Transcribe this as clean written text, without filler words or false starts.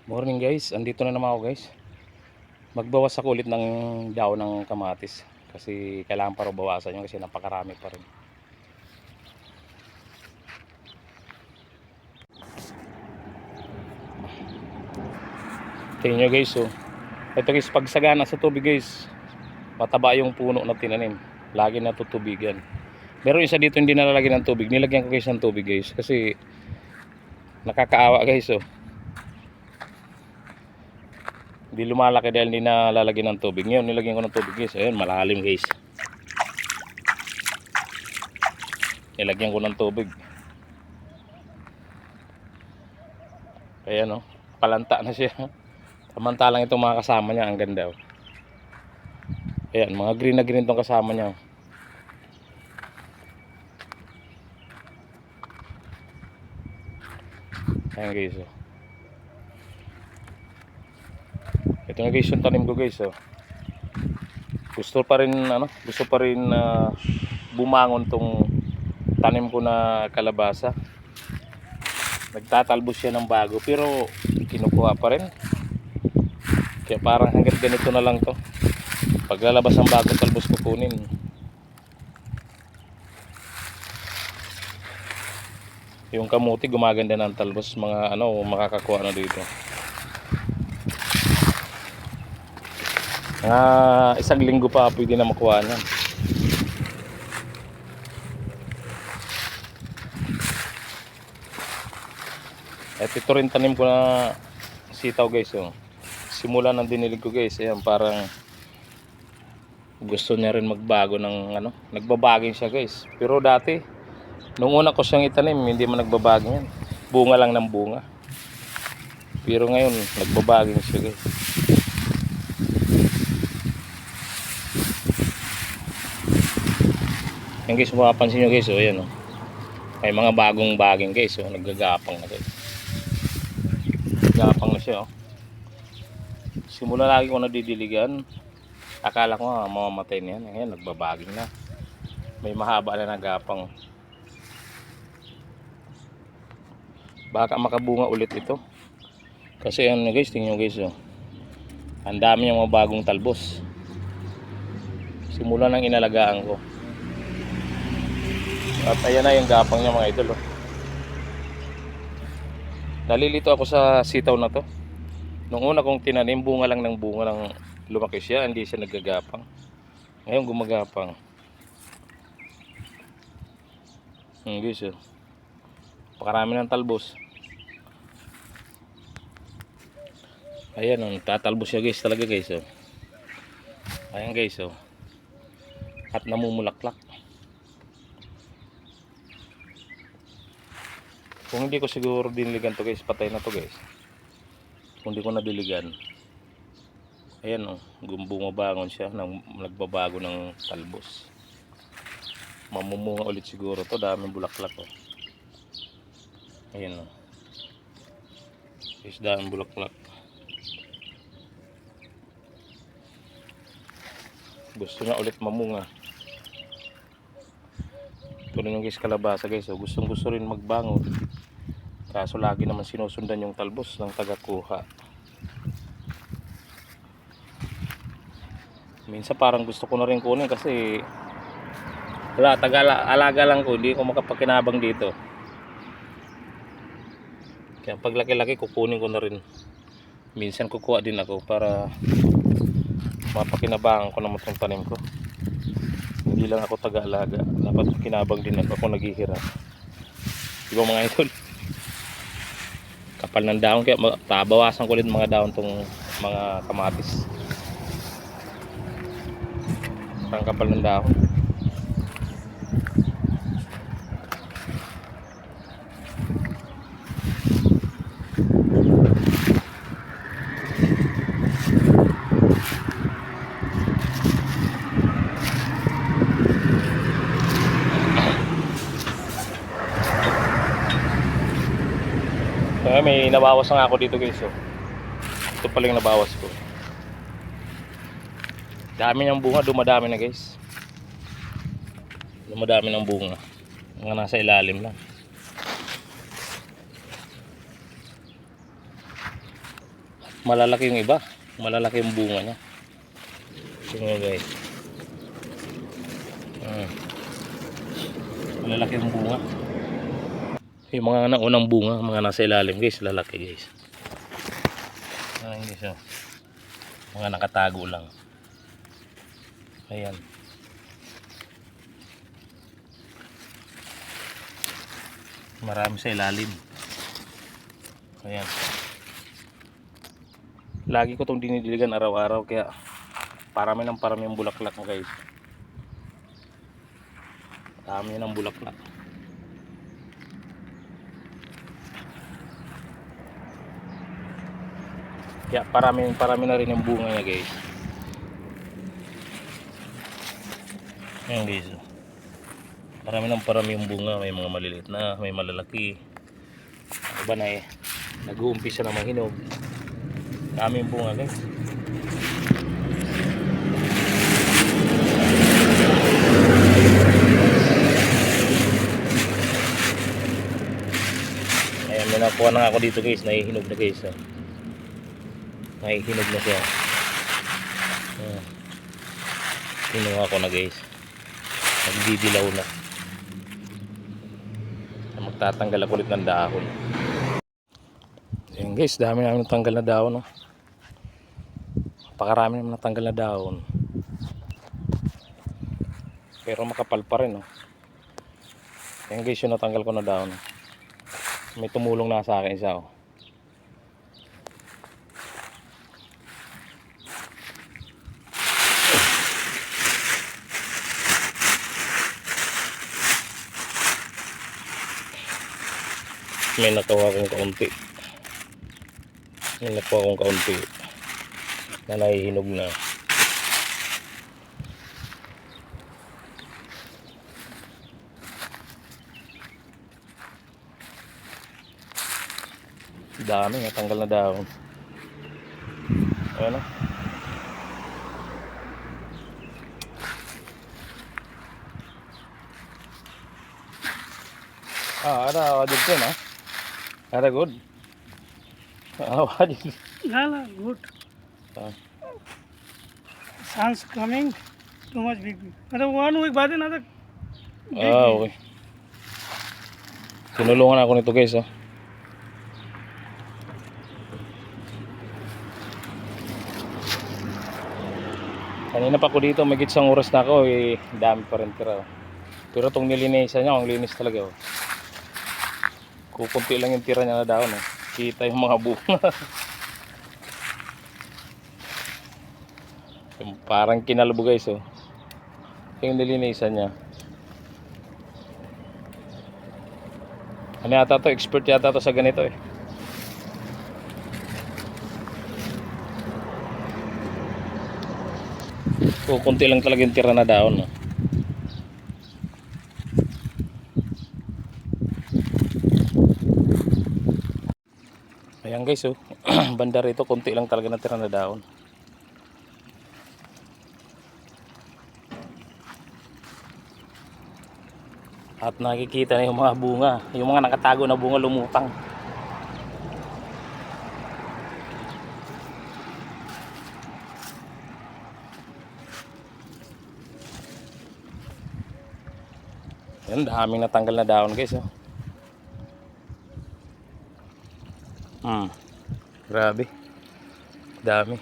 Morning guys, andito na naman ako guys. Magbawas ako ulit ng daon ng kamatis. Kasi kailangan pa rin bawasan yun kasi napakarami pa rin. Tingnan nyo guys oh. Ito guys, pag sagana sa tubig guys, mataba yung puno na tinanim. Lagi natutubigan. Meron isa dito hindi nalalagyan ng tubig. Nilagyan ko guys ng tubig guys. Kasi nakakaawa guys oh. Hindi lumalaki dahil hindi nalalagyan ng tubig. Ngayon nilagyan ko ng tubig guys. Ayun, malalim guys. Nilagyan ko ng tubig. Ayan oh, palanta na siya. Samantalang itong mga kasama niya, ang ganda oh. Ayan, mga green na green itong kasama niya. Ayan guys oh. Ito na guys yung tanim ko guys oh. Gusto pa rin bumangon tong tanim ko na kalabasa. Nagtatalbos siya ng bago pero kinukuha pa rin. Kaya parang hanggang ganito na lang to. Paglalabas ang bago talbos kukunin. Yung kamuti gumaganda ng talbos, mga makakakuha na dito. Isang linggo pa pwede na makuha na. At ito rin tanim ko na sitaw guys oh. Simula ng dinilig ko guys, ayan, parang gusto niya rin magbago ng nagbabaging siya guys. Pero dati nung una ko siyang itanim, hindi man nagbabaging yan. Bunga lang ng bunga. Pero ngayon nagbabaging siya guys. Yan guys, mapapansin nyo guys oh, ayan oh. May mga bagong baging guys oh, naggagapang na guys. Gapang na siya oh. Simula lagi ko nadidiligan. Akala ko mamamatay na yan. Ayan, nagbabaging na. May mahaba na nagapang. Baka makabunga ulit ito. Kasi ano guys, tingnan nyo guys oh. Ang dami yung mga bagong talbos. Simula nang inalagaan ko. At ayan na yung gapang niya mga idol oh. Nalilito ako sa sitaw na to. Nung una kong tinanim, bunga lang ng bunga ng lumaki siya, hindi siya naggagapang. Ngayon gumagapang. Guys oh. Pakarami ng talbos. Ayan oh, tatalbos siya guys talaga guys oh. Ayan guys oh. At namumulaklak. Kung hindi ko siguro diniligan to guys, patay na to guys. Kung hindi ko nadiligan. Ayan oh, bumabangon siya, nagbabago ng talbos. Mamumunga ulit siguro to, daming bulaklak oh. Ayan oh. Daming bulaklak. Gusto na ulit mamunga. Ito rin yung guys kalabasa guys oh. Gustong gusto rin magbangon. Kaso lagi naman sinusundan yung talbos ng tagakuha. Minsan parang gusto ko na rin kunin kasi wala, alaga lang ko, hindi ko makapakinabang dito. Kaya pag laki-laki kukunin ko na rin. Minsan kukuha din ako para mapakinabangan ko naman itong tanim ko. Hindi lang ako taga-alaga, dapat makinabang din ako naghihirap. Diba mga idol? Kapal ng dahon, kaya bawasan ko ulit mga dahon tong mga kamatis. Ang kapal ng dahon. May nabawas na ako dito guys oh. Ito pala yung nabawas ko. Dami ng bunga, dumadami na guys. Dumadami ng bunga. Mga nasa ilalim lang. malalaki yung iba. Malalaki yung bunga niya. Tingnan guys. Malalaki yung bunga. Yung mga naunang bunga, mga nasa ilalim guys, lalaki guys. Ayan guys, oh. Mga nakatago lang. Ayan. Marami sa ilalim. Ayan. Lagi ko itong dinidiligan araw-araw, kaya parami yung bulaklak mo guys. Dami ng bulaklak. Kaya parami na rin yung bunga niya guys. Ayan guys. Parami yung bunga. May mga maliliit na, may malalaki. Iba na eh. Nag-uumpisa na mahinog. Dami yung bunga guys. Ayan, may nakuha na ako dito guys. Nahihinog na guys. Oh. Nahihinog na siya. Ayan. Kinuha ko na guys. Nagdidilaw na. Magtatanggal ako ulit ng dahon. Ayan guys, dami namin natanggal na dahon. No? Pakarami naman natanggal na dahon. Pero makapal pa rin. No? Ayan guys, yung natanggal ko na dahon. May tumulong na sa akin isa. Oh. May nakuha akong kaunti. May nakuha akong kaunti na nahihinog na. Dami, natanggal na dahon. Ayan o. Ada wajib kan ha? Ada good. Wajib. No, good. Sun's coming. Too much big. One week बाद another. Okay. Tinulungan ako nito guys. Oh. Kanina pa ko dito, may isang oras na ako, eh, dami pa rin tira. Oh. Pero itong nilinisan niya, ang linis talaga. Oh. Kukunti lang yung tira niya na dahon. Oh. Kita yung mga bunga. Yung parang kinalbo guys. Oh. Yung nilinisan niya. Ano yata to? Expert yata to sa ganito eh. Kukunti lang talaga yung tira na dahon. No? Ayan guys, oh. Banda rito, kunti lang talaga na tira na dahon. At nakikita na yung mga bunga, yung mga nakatago na bunga lumutang. Yan, daming natanggal na dahon guys. Oh. Grabe. Dami.